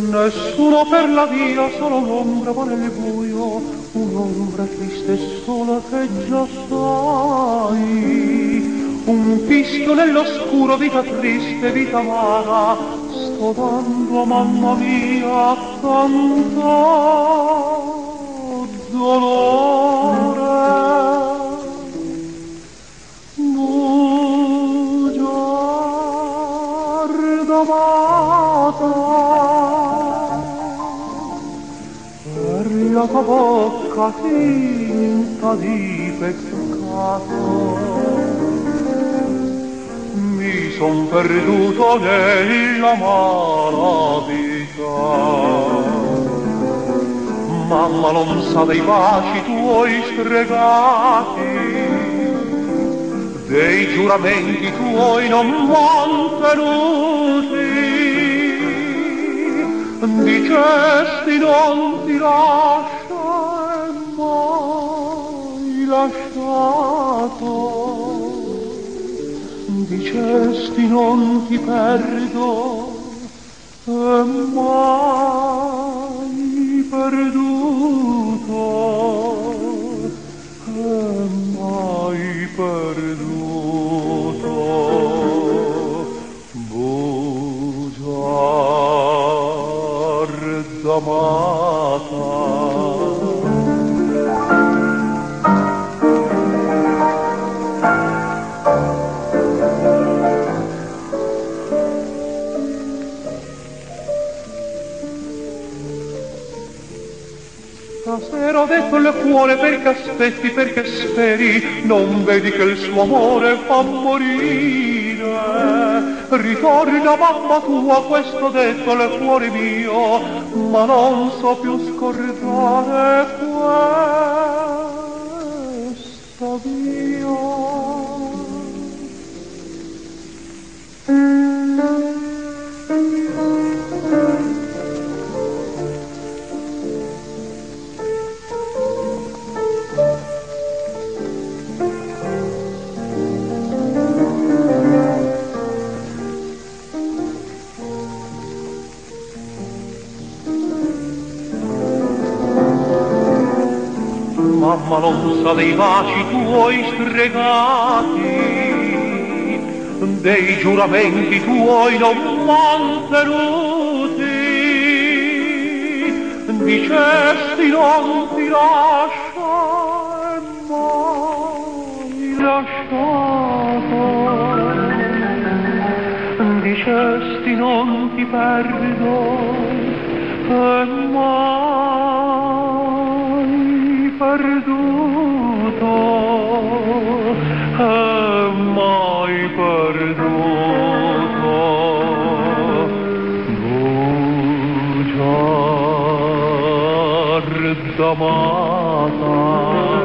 Nessuno per la via, solo un'ombra va nel buio, un'ombra triste e sola che già sai. Un fischio nell'oscuro, vita triste, vita amara, sto dando, mamma mia, tanto dolore. Bugiardo amata, per la tua bocca tinta di peccato mi son perduto nella malavita. Mamma non sa dei baci tuoi stregati, dei giuramenti tuoi non mantenuti, dicesti non ti lascia e mai lasciato, dicesti non ti perdo e mai perduto, e mai perduto. Bugiarda amata, stasera ho detto il cuore perché aspetti, perché speri, non vedi che il suo amore fa morire. Ritorna mamma tua, questo detto il cuore mio, ma non so più scordare questa via. Mamma non sa dei baci tuoi stregati, dei giuramenti tuoi non mantenuti, dicesti non ti lascia e mai lasciato, dicesti non ti perdo e mai perduto, e mai perduto. Bugiarda amata,